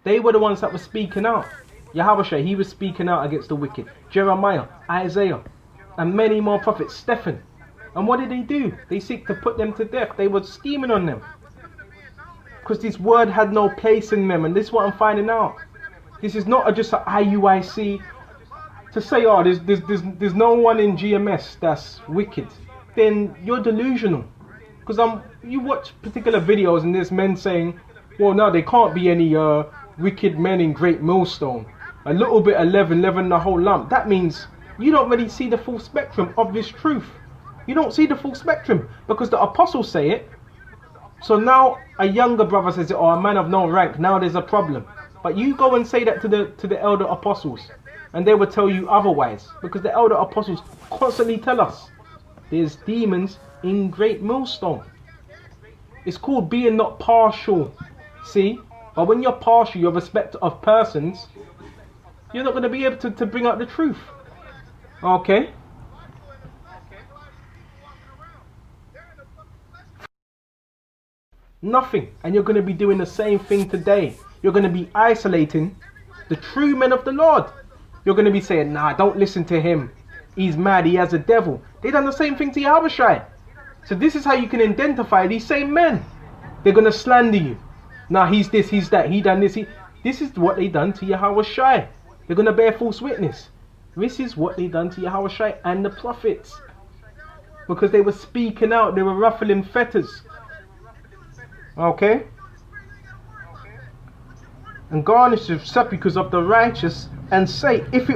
They were the ones that were speaking out. Yahweh, he was speaking out against the wicked. Jeremiah, Isaiah, and many more prophets. Stephen. And what did they do? They seek to put them to death. They were scheming on them. Because this word had no place in them. And this is what I'm finding out. This is not just an IUIC to say, oh, there's no one in GMS that's wicked. Then you're delusional. Because you watch particular videos and there's men saying, well, no, there can't be any wicked men in Great Millstone. A little bit of leaven the whole lump. That means you don't really see the full spectrum of this truth. You don't see the full spectrum because the apostles say it. So now a younger brother says it, or a man of no rank, now there's a problem. But you go and say that to the elder apostles, and they will tell you otherwise, because the elder apostles constantly tell us there's demons in Great Millstone. It's called being not partial. See? But when you're partial, your respect of persons, you're not going to be able to bring out the truth. Okay? Nothing. And you're going to be doing the same thing today. You're going to be isolating the true men of the Lord. You're going to be saying, nah, don't listen to him. He's mad. He has a devil. They done the same thing to Yahushua. So this is how you can identify these same men. They're going to slander you. Nah, he's this, he's that. He done this. This is what they done to Yahushua. They're going to bear false witness. This is what they done to Yahushua and the prophets. Because they were speaking out. They were ruffling feathers. Okay? And garnish the sepulchres of the righteous, and say, if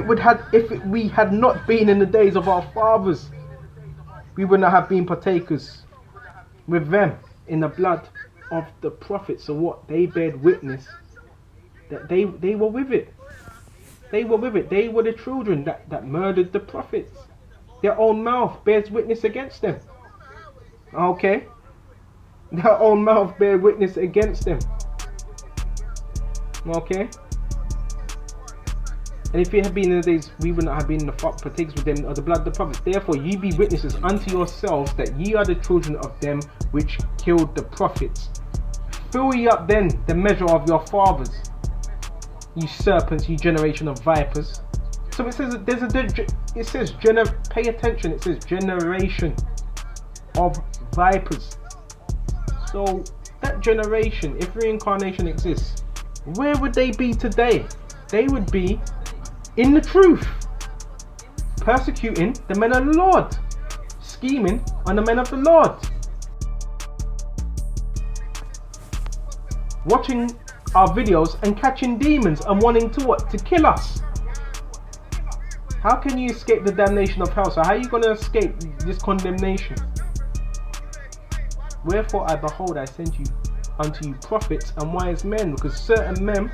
we had not been in the days of our fathers, we would not have been partakers with them in the blood of the prophets. So what? They bared witness that they were with it. They were with it. They were the children that murdered the prophets. Their own mouth bears witness against them. Okay? Their own mouth bear witness against them. Okay? And if it had been in the days, we would not have been in the partakers with them of the blood of the prophets. Therefore, ye be witnesses unto yourselves that ye are the children of them which killed the prophets. Fill ye up then the measure of your fathers, ye serpents, ye generation of vipers. So it says pay attention. It says generation of vipers. So that generation, if reincarnation exists, where would they be today? They would be in the truth, persecuting the men of the Lord, scheming on the men of the Lord, watching our videos and catching demons and wanting to what? To kill us. How can you escape the damnation of hell? So how are you going to escape this condemnation? Wherefore I behold, I send you unto you prophets and wise men, because certain men,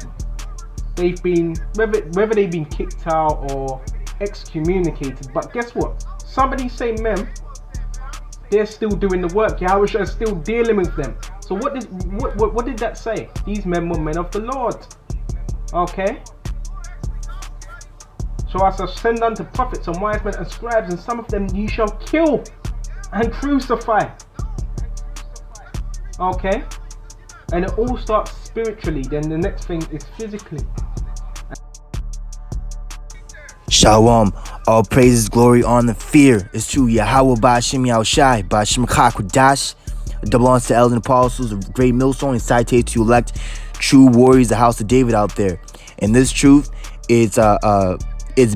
they've been, whether they've been kicked out or excommunicated, but guess what? Some of these same men, they're still doing the work. Yahweh is still dealing with them. So what did that say? These men were men of the Lord. Okay? So I shall send unto prophets and wise men and scribes, and some of them ye shall kill and crucify. Okay? And it all starts spiritually, then the next thing is physically. Shalom, all praises, glory, honor, fear is to Yahweh Ba'Shem Yahushai, Ba'Shem Kakudash. It belongs to elders and apostles of Great Millstone and citate to elect true warriors, the house of David out there. And this truth, it's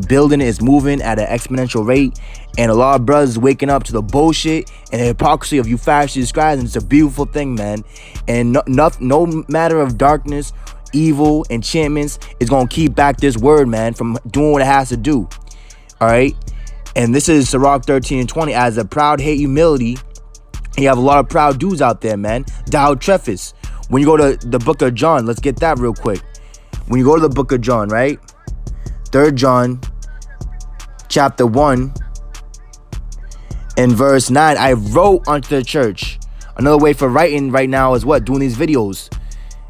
building, it's moving at an exponential rate. And a lot of brothers waking up to the bullshit and the hypocrisy of you Pharisees, Scribes, and it's a beautiful thing, man. And no matter of darkness, evil, enchantments is going to keep back this word, man, from doing what it has to do. All right? And this is Sirach 13:20. As a proud hate humility, you have a lot of proud dudes out there, man. Thou Trephus. When you go to the book of John, let's get that real quick. When you go to the book of John, right? 3 John, chapter 1, and verse 9. I wrote unto the church. Another way for writing right now is what? Doing these videos.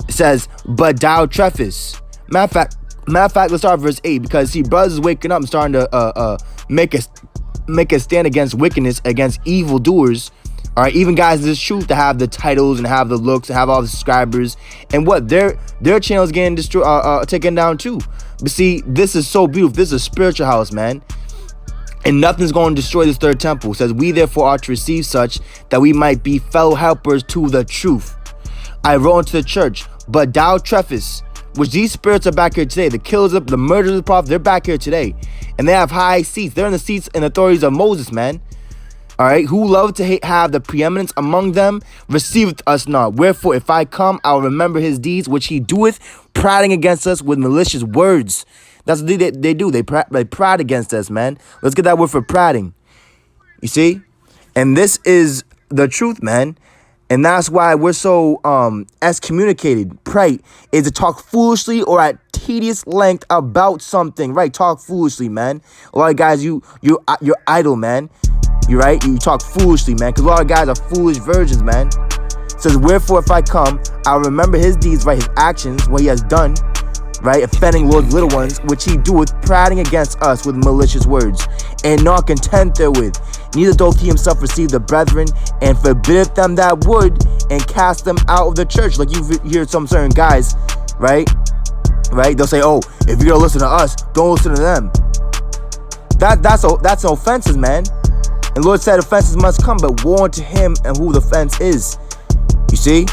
It says, but thou Trephus. Matter of fact, let's start verse 8, because see, brothers is waking up and starting to make a stand against wickedness, against evildoers. All right, even guys in this truth that have the titles and have the looks and have all the subscribers, and what their channels getting destroyed, taken down too. But see, this is so beautiful. This is a spiritual house, man. And nothing's going to destroy this third temple. It says, we therefore ought to receive such, that we might be fellow helpers to the truth. I wrote unto the church, but thou Trephus, which these spirits are back here today. The killers, the murderers of the prophet, they're back here today. And they have high seats. They're in the seats and authorities of Moses, man. All right, who love to have the preeminence among them, receiveth us not. Wherefore, if I come, I'll remember his deeds, which he doeth, prating against us with malicious words. That's what they do. They prate against us, man. Let's get that word for prating. You see? And this is the truth, man. And that's why we're so excommunicated. Prate is to talk foolishly or at tedious length about something. Right? Talk foolishly, man. A lot of guys, you're idle, man. You're right. You talk foolishly, man. Because a lot of guys are foolish virgins, man. It says, wherefore, if I come, I'll remember his deeds, right? His actions, what he has done. Right, offending Lord's little ones, which he doeth, prating against us with malicious words, and not content therewith. Neither doth he himself receive the brethren, and forbiddeth them that would, and cast them out of the church. Like you hear some certain guys, right? They'll say, oh, if you're gonna listen to us, don't listen to them. That's offenses, man. And the Lord said offenses must come, but woe unto him and who the offense is. You see?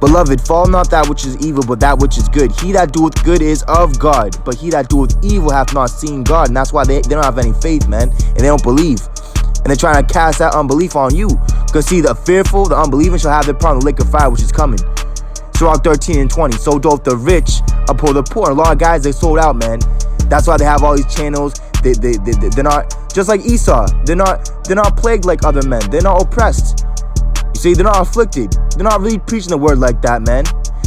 Beloved, follow not that which is evil, but that which is good. He that doeth good is of God, but he that doeth evil hath not seen God. And that's why they don't have any faith, man, and they don't believe. And they're trying to cast that unbelief on you. Because see, the fearful, the unbelieving shall have their part in the lake of fire, which is coming. Sirach 13:20. So doth the rich uphold the poor. A lot of guys, they sold out, man. That's why they have all these channels. They're not just like Esau. They're not plagued like other men. They're not oppressed. See, they're not afflicted. They're not really preaching the word like that, man.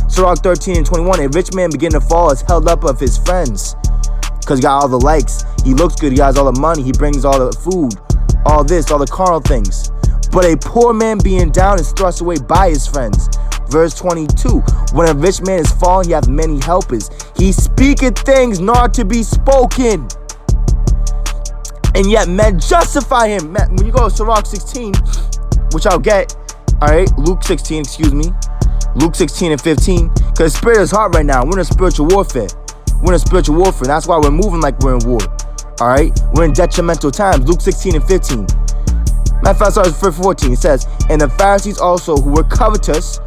Sirach 13:21. A rich man begin to fall is held up of his friends. Because he got all the likes. He looks good. He has all the money. He brings all the food. All this, all the carnal things. But a poor man being down is thrust away by his friends. Verse 22. When a rich man is fallen, he hath many helpers. He speaketh things not to be spoken. And yet men justify him. When you go to Sirach 16, which I'll get. Alright, Luke 16, excuse me. Luke 16 and 15. Because the spirit is hot right now. We're in spiritual warfare. That's why we're moving like we're in war. Alright? We're in detrimental times. Luke 16 and 15. Matter of fact, starts with verse 14. It says, and the Pharisees also, who were covetous,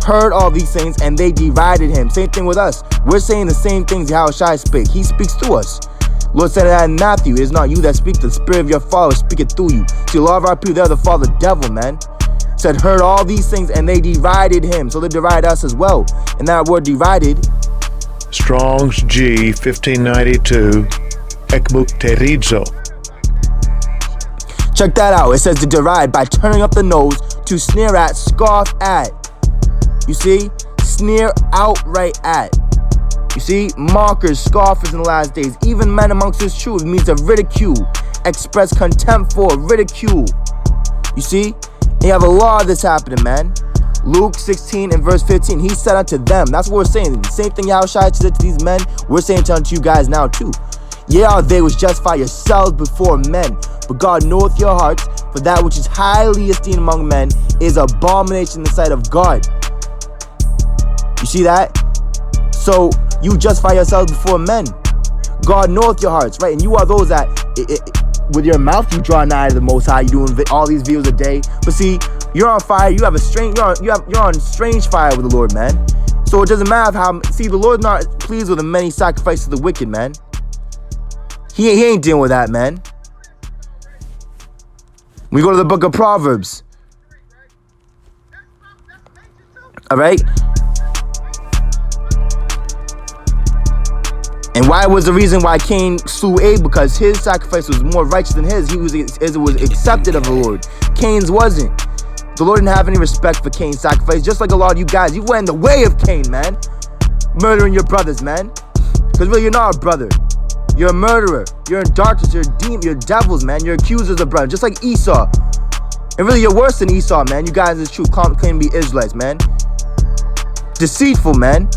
heard all these things, and they derided him. Same thing with us. We're saying the same things Yahushua spake. He speaks through us. Lord said that in Matthew. It is not you that speak, the spirit of your father speaketh through you. See, a lot of our people, they're the father devil, man. Said heard all these things and they derided him. So they deride us as well. And that word derided, Strong's G 1592 ekmukterizo. check that out. It says to deride by turning up the nose, to sneer at, scoff at. You see? Sneer outright at. You see? Mockers, scoffers in the last days. Even men amongst his truth means to ridicule. Express contempt for, ridicule. You see? And you have a lot of this happening, man. Luke 16 and verse 15. He said unto them. That's what we're saying. The same thing Yahushua said to these men, we're saying unto you guys now too. Ye are they which justify yourselves before men, but God knoweth your hearts, for that which is highly esteemed among men is abomination in the sight of God. You see that? So you justify yourselves before men. God knoweth your hearts, right? And you are those that with your mouth you draw nigh to the Most High. You doing all these videos a day, but see, you're on fire. You have a strange. You're on strange fire with the Lord, man. So it doesn't matter how. See, the Lord's not pleased with the many sacrifices of the wicked, man. He ain't dealing with that, man. We go to the book of Proverbs. All right. And why was the reason why Cain slew Abel? Because his sacrifice was more righteous than his. It was accepted of the Lord. Cain's wasn't. The Lord didn't have any respect for Cain's sacrifice. Just like a lot of you guys, you went in the way of Cain, man. Murdering your brothers, man. Because really, you're not a brother. You're a murderer. You're in darkness. You're a demon. You're devils, man. You're accusers of brothers. Just like Esau. And really, you're worse than Esau, man. You guys is true. Claim to be Israelites, man. Deceitful, man.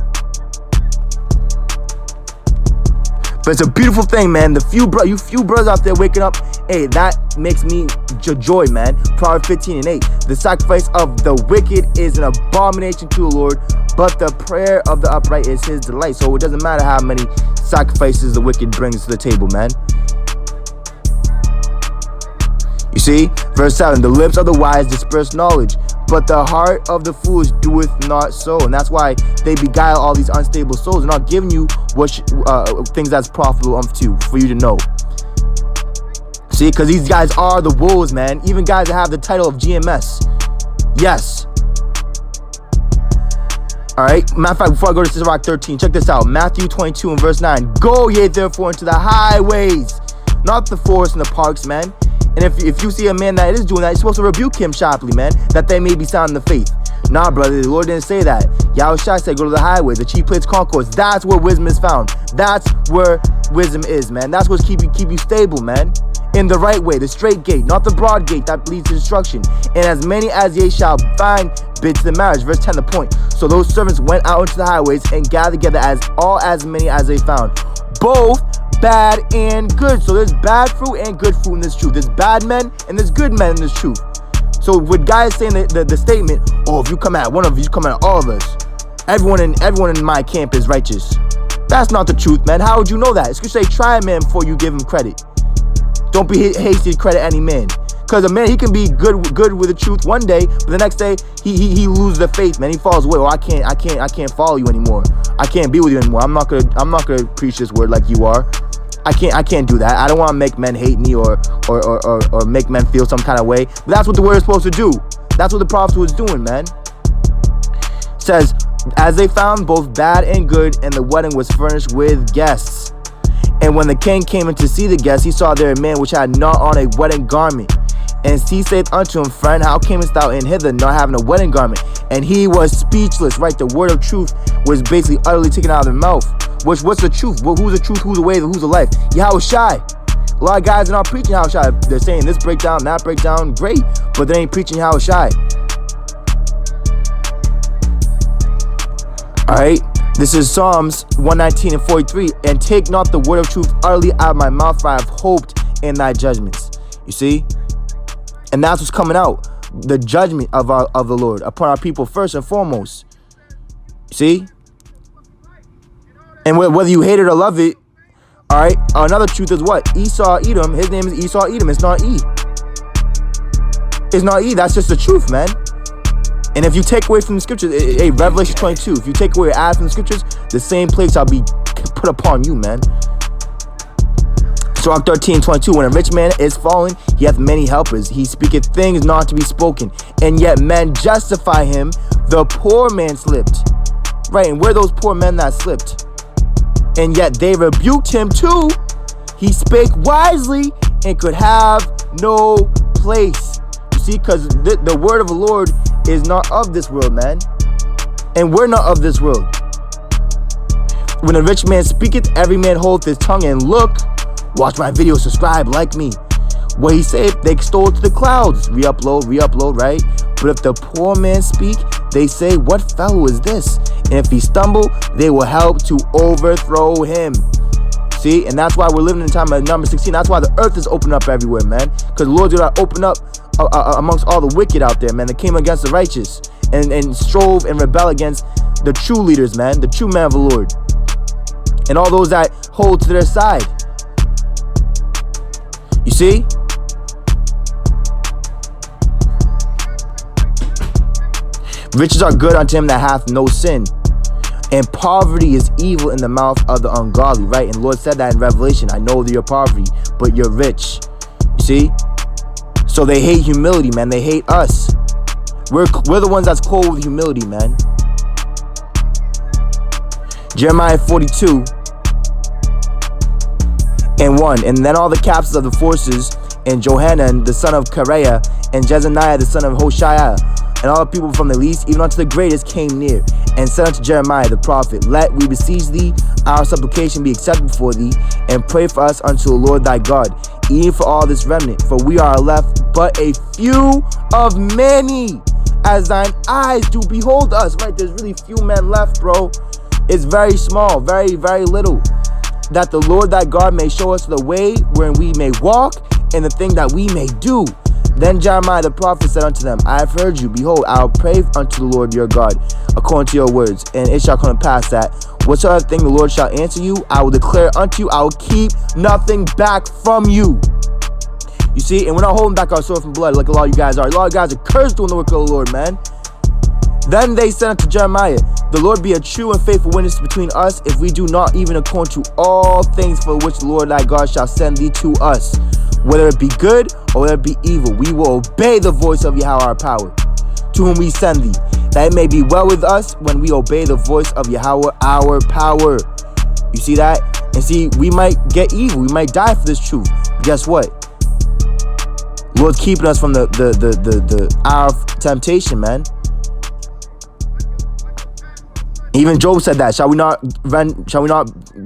But it's a beautiful thing, man. You few brothers out there waking up Hey, that makes me joy, man. Proverbs 15:8. The sacrifice of the wicked is an abomination to the Lord, but the prayer of the upright is his delight. So it doesn't matter how many sacrifices the wicked brings to the table, man. You see, verse 7, the lips of the wise disperse knowledge, but the heart of the foolish doeth not so. And that's why they beguile all these unstable souls. They're not giving you what things that's profitable for you to know. See, because these guys are the wolves, man. Even guys that have the title of GMS. Yes. Alright, matter of fact, before I go to Sirach 13, check this out. Matthew 22 and verse 9. Go ye therefore into the highways, not the forests and the parks, man. And if you see a man that is doing that, you're supposed to rebuke him sharply, man, that they may be sound in the faith. Nah, brother, the Lord didn't say that. Yahushua said go to the highways, the chief plates, concourse. That's where wisdom is found. That's where wisdom is, man. That's what's keep you stable, man. In the right way, the straight gate, not the broad gate that leads to destruction. And as many as ye shall find bid to the marriage. Verse 10, the point. So those servants went out into the highways and gathered together as many as they found, both bad and good. So there's bad fruit and good fruit in this truth. There's bad men and there's good men in this truth. So with guys saying the statement, oh, if you come at one of us, you come at all of us. Everyone in my camp is righteous. That's not the truth, man. How would you know that? It's gonna say try a man before you give him credit. Don't be hasty to credit any man. Because a man, he can be good with the truth one day, but the next day he loses the faith, man. He falls away. Oh, I can't follow you anymore. I can't be with you anymore. I'm not gonna preach this word like you are. I can't do that. I don't want to make men hate me or make men feel some kind of way. But that's what the word is supposed to do. That's what the prophet was doing, man. It says, as they found both bad and good, and the wedding was furnished with guests. And when the king came in to see the guests, he saw there a man which had not on a wedding garment. And he said unto him, friend, how camest thou in hither, not having a wedding garment? And he was speechless, right? The word of truth was basically utterly taken out of their mouth. What's the truth? Well, who's the truth? Who's the way? Who's the life? Yahushua. A lot of guys are not preaching Yahushua. They're saying this breakdown, that breakdown, great, but they ain't preaching Yahushua. Alright, this is Psalms 119 and 43. And take not the word of truth utterly out of my mouth, for I have hoped in thy judgments. You see? And that's what's coming out. The judgment of the Lord upon our people first and foremost. See? And whether you hate it or love it, all right, another truth is what? Esau, Edom, his name is Esau, Edom. It's not E. It's not E. That's just the truth, man. And if you take away from the scriptures, hey, Revelation 22, if you take away or add from the scriptures, the same plagues shall be put upon you, man. Sirach 13:22, when a rich man is fallen, he hath many helpers. He speaketh things not to be spoken, and yet men justify him. The poor man slipped. Right, and where those poor men that slipped? And yet they rebuked him too. He spake wisely and could have no place. You see, because the word of the Lord is not of this world, man. And we're not of this world. When a rich man speaketh, every man holdeth his tongue, and look, watch my video, subscribe, like me. What he said, they extol to the clouds. Re-upload, right? But if the poor man speak, they say, what fellow is this? And if he stumble, they will help to overthrow him. See, and that's why we're living in the time of number 16. That's why the earth is open up everywhere, man. Because the Lord's going to open up amongst all the wicked out there, man, that came against the righteous and strove and rebel against the true leaders, man, the true man of the Lord, and all those that hold to their side. You see? Riches are good unto him that hath no sin, and poverty is evil in the mouth of the ungodly, right? And the Lord said that in Revelation. I know that you're poverty, but you're rich. You see? So they hate humility, man. They hate us. We're the ones that's clothed with humility, man. Jeremiah 42 and 1. And then all the captains of the forces, and Johanan the son of Kareah, and Jezaniah the son of Hoshaiah, and all the people from the least even unto the greatest came near, and said unto Jeremiah the prophet, let we beseech thee, our supplication be accepted before thee, and pray for us unto the Lord thy God, even for all this remnant, for we are left but a few of many, as thine eyes do behold us. Right, there's really few men left, bro. It's very small, very, very little. That the Lord thy God may show us the way wherein we may walk, in the thing that we may do. Then Jeremiah the prophet said unto them, I have heard you. Behold, I will pray unto the Lord your God according to your words. And it shall come to pass that whatsoever thing the Lord shall answer you, I will declare unto you. I will keep nothing back from you. You see, and we're not holding back our sword from blood like a lot of you guys are. A lot of you guys are cursed doing the work of the Lord, man. Then they said unto Jeremiah, the Lord be a true and faithful witness between us, if we do not even according to all things for which the Lord thy God shall send thee to us. Whether it be good or whether it be evil, we will obey the voice of Yahweh our power, to whom we send thee, that it may be well with us when we obey the voice of Yahweh our power. You see that? And see, we might get evil. We might die for this truth. But guess what? Lord's keeping us from the hour of temptation, man. Even Job said that. Shall we not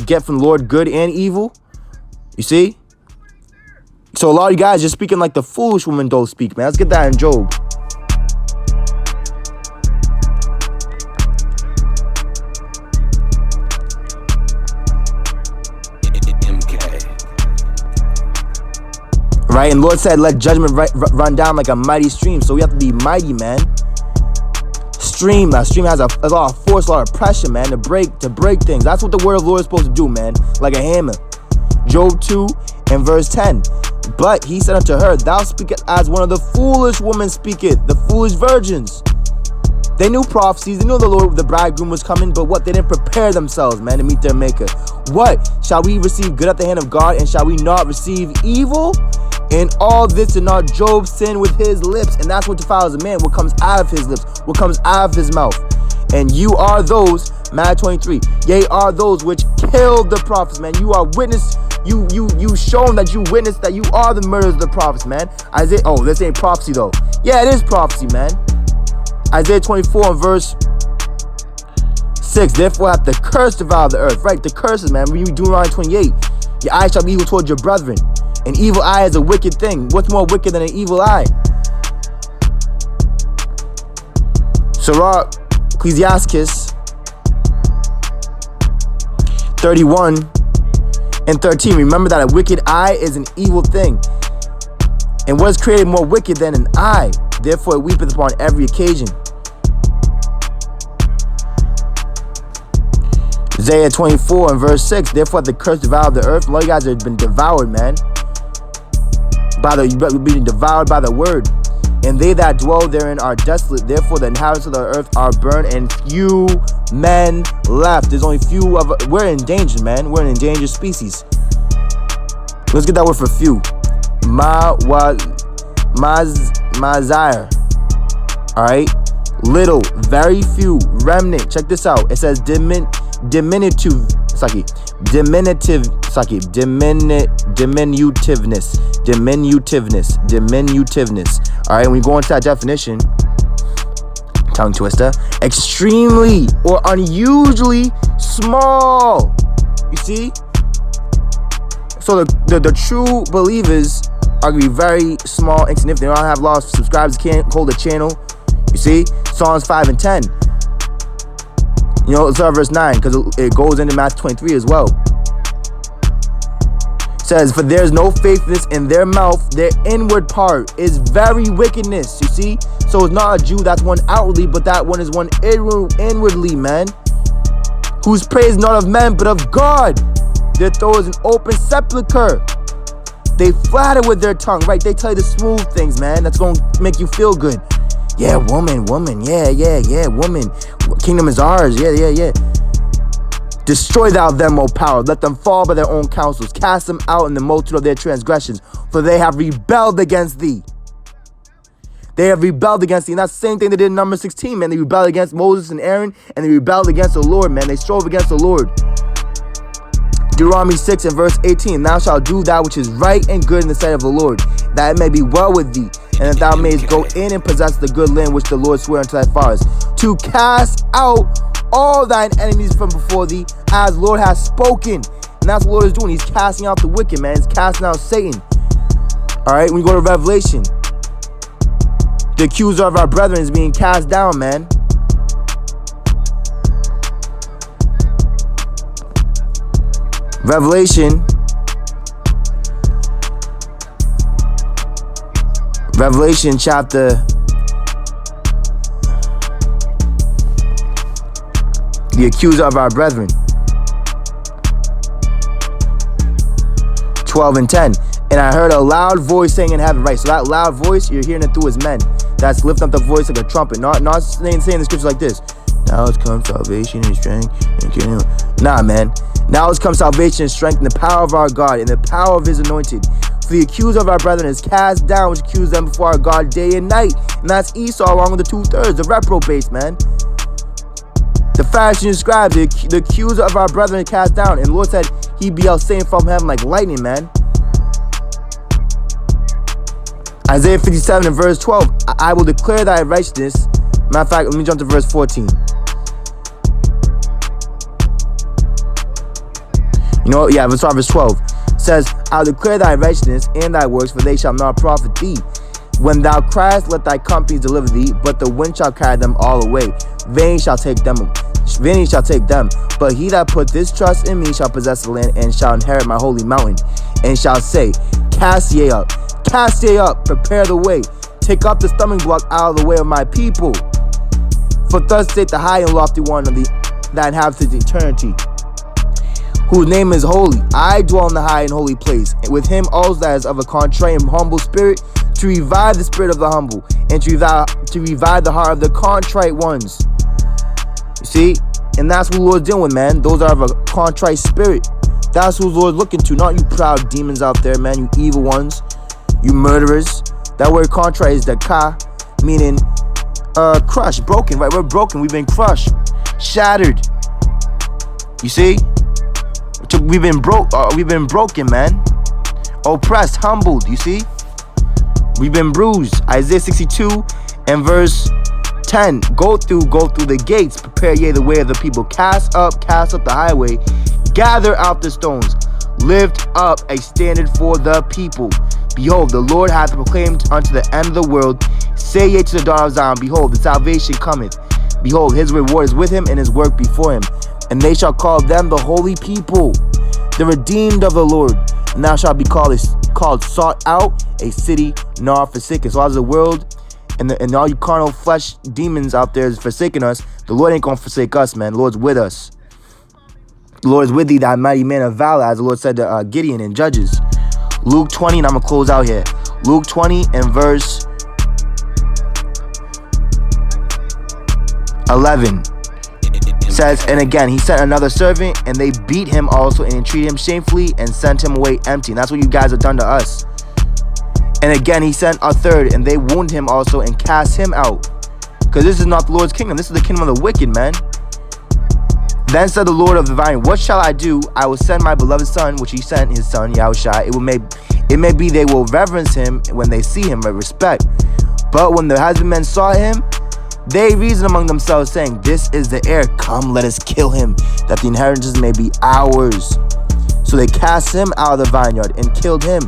get from the Lord good and evil? You see? So a lot of you guys just speaking like the foolish woman don't speak, man. Let's get that in Job. Right? And Lord said, let judgment run down like a mighty stream. So we have to be mighty, man. That stream has a lot of force, a lot of pressure, man, to break things. That's what the word of the Lord is supposed to do, man. Like a hammer. Job 2 and verse 10. But he said unto her, thou speakest as one of the foolish women speaketh, the foolish virgins. They knew prophecies, they knew the Lord, the bridegroom was coming, but what? They didn't prepare themselves, man, to meet their maker. What? Shall we receive good at the hand of God, and shall we not receive evil? In all this did not Job sin with his lips, and that's what defiles a man, what comes out of his lips, what comes out of his mouth. And you are those, Matthew 23, yea, are those which killed the prophets, man. You are witness, you shown that you witnessed that you are the murderers of the prophets, man. Isaiah, oh, this ain't prophecy though. Yeah, it is prophecy, man. Isaiah 24 and verse 6, therefore hath the curse devoured the earth. Right, the curses, man. When you do Deuteronomy 28, your eye shall be evil towards your brethren. An evil eye is a wicked thing. What's more wicked than an evil eye? Sirach, Ecclesiastes 31 and 13. Remember that a wicked eye is an evil thing. And what is created more wicked than an eye? Therefore it weepeth upon every occasion. Isaiah 24 and verse 6. Therefore the curse devoured the earth. A lot of you guys have been devoured, man. Being devoured by the word. And they that dwell therein are desolate. Therefore the inhabitants of the earth are burned, and few men left. There's only few of us. We're endangered, man. We're an endangered species. Let's get that word for few. Mazire. Alright. Little, very few, remnant. Check this out. It says diminutiveness. Alright, when we go into that definition, tongue twister, extremely or unusually small. You see? So the true believers are going to be very small, insignificant. They don't have a lot of subscribers, can't hold a channel. You see? Psalms 5 and 10. You know, it's verse 9, because it goes into Matthew 23 as well. It says, for there is no faithfulness in their mouth, their inward part is very wickedness. You see? So it's not a Jew that's one outwardly, but that one is one inwardly, man. Whose praise not of men, but of God. Their throat is an open sepulchre. They flatter with their tongue, right? They tell you the smooth things, man. That's going to make you feel good. Yeah, woman, yeah, woman. Kingdom is ours, yeah. Destroy thou them, O power. Let them fall by their own counsels. Cast them out in the multitude of their transgressions, for they have rebelled against thee. They have rebelled against thee. And that's the same thing they did in Numbers 16, man. They rebelled against Moses and Aaron, and they rebelled against the Lord, man. They strove against the Lord. Deuteronomy 6 and verse 18. Thou shalt do that which is right and good in the sight of the Lord, that it may be well with thee, and that thou mayest go in and possess the good land which the Lord sware unto thy fathers, to cast out all thine enemies from before thee, as the Lord has spoken. And that's what the Lord is doing. He's casting out the wicked, man. He's casting out Satan. Alright, when we go to Revelation, the accuser of our brethren is being cast down, man. Revelation Revelation chapter the accuser of our brethren. 12 and 10. And I heard a loud voice saying in heaven, right? So that loud voice, you're hearing it through his men. That's lifting up the voice like a trumpet. Not saying the scriptures like this. Now has come salvation and strength. Nah, man. Now has come salvation and strength and the power of our God and the power of his anointed. For the accuser of our brethren is cast down, which accuse them before our God day and night. And that's Esau along with the 2/3, the reprobates, man. The Pharisees and Scribes, the accuser of our brethren is cast down. And the Lord said he be out saying from heaven like lightning, man. Isaiah 57 and verse 12. I will declare thy righteousness. Matter of fact, let me jump to verse 14. Let's start verse 12. It says, I'll declare thy righteousness and thy works, for they shall not profit thee. When thou criest, let thy companies deliver thee, but the wind shall carry them all away. Vain shall take them. But he that put this trust in me shall possess the land and shall inherit my holy mountain, and shall say, cast ye up, prepare the way, take up the stumbling block out of the way of my people. For thus saith the high and lofty one of that inhabiteth eternity, whose name is holy. I dwell in the high and holy place, and with him also that is of a contrite and humble spirit, to revive the spirit of the humble, and to revive the heart of the contrite ones. You see? And that's what the Lord's dealing with, man. Those are of a contrite spirit. That's who the Lord's looking to, not you proud demons out there, man. You evil ones. You murderers. That word contrite is daka, meaning crushed, broken, right? We're broken. We've been crushed, shattered. You see? We've been broken, man. Oppressed, humbled, you see? We've been bruised. Isaiah 62 and verse 10. Go through the gates, prepare ye the way of the people. Cast up the highway, gather out the stones, lift up a standard for the people. Behold, the Lord hath proclaimed unto the end of the world. Say ye to the daughter of Zion, behold, the salvation cometh. Behold, his reward is with him and his work before him. And they shall call them the holy people, the redeemed of the Lord. And thou shalt be called sought out, a city not forsaken. So as the world and all you carnal flesh demons out there is forsaking us, the Lord ain't gonna forsake us, man. The Lord's with us. The Lord is with thee, thy mighty man of valor, as the Lord said to Gideon in Judges. Luke 20, and I'm gonna close out here. Luke 20 and verse 11 says, and again he sent another servant, and they beat him also and entreated him shamefully and sent him away empty. And that's what you guys have done to us. And again he sent a third, and they wounded him also and cast him out, because this is not the Lord's kingdom. This is the kingdom of the wicked, man. Then said the Lord of the vine, what shall I do? I will send my beloved son, which he sent his son Yahushua. It may be they will reverence him when they see him with respect. But when the husbandmen saw him, they reasoned among themselves, saying, this is the heir. Come, let us kill him, that the inheritance may be ours. So they cast him out of the vineyard and killed him.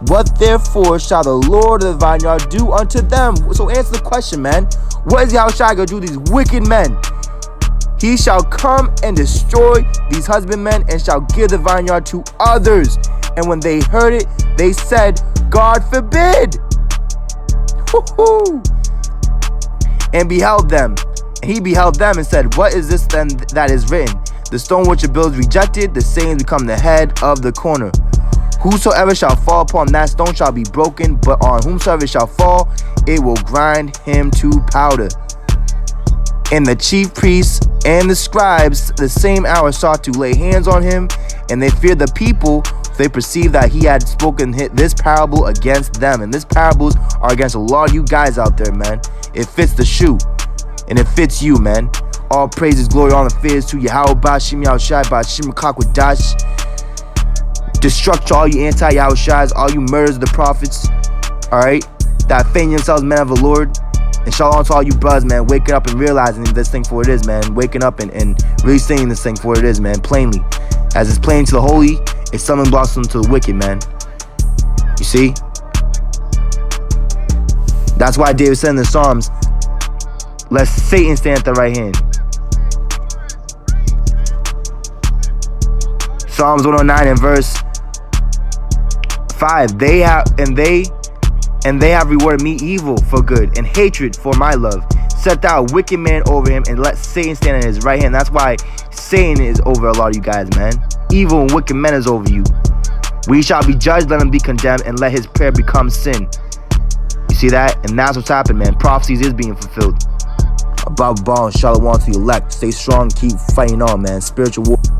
What therefore shall the Lord of the vineyard do unto them? So answer the question, man. What is Yahushua going to do to these wicked men? He shall come and destroy these husbandmen and shall give the vineyard to others. And when they heard it, they said, God forbid. Woo-hoo. And beheld them. And he beheld them and said, what is this then that is written? The stone which the builders rejected, the same become the head of the corner. Whosoever shall fall upon that stone shall be broken, but on whomsoever shall fall, it will grind him to powder. And the chief priests and the scribes the same hour sought to lay hands on him, and they feared the people. They perceived that he had spoken this parable against them. And these parables are against a lot of you guys out there, man. It fits the shoe, and it fits you, man. All praises, glory, honor, fears to Yahweh Bashim Yahushai Bashim Kakwadash. Destruct all you anti-Yahushais, all you murderers of the prophets, alright, that feign yourselves men of the Lord. And shalom to all you brothers, man, waking up and realizing this thing for what it is, man. Waking up and really seeing this thing for what it is, man, plainly. As it's plain to the holy, it's stumbling blocks to the wicked, man. You see? That's why David said in the Psalms, let Satan stand at the right hand. Psalms 109 and verse 5. and they have rewarded me evil for good, and hatred for my love. Set thou a wicked man over him, and let Satan stand at his right hand. That's why Satan is over a lot of you guys, man. Evil and wicked men is over you. We shall be judged, let him be condemned, and let his prayer become sin. You see that? And that's what's happened, man. Prophecies is being fulfilled. Above all, shalom to the elect. Stay strong, keep fighting on, man. Spiritual war.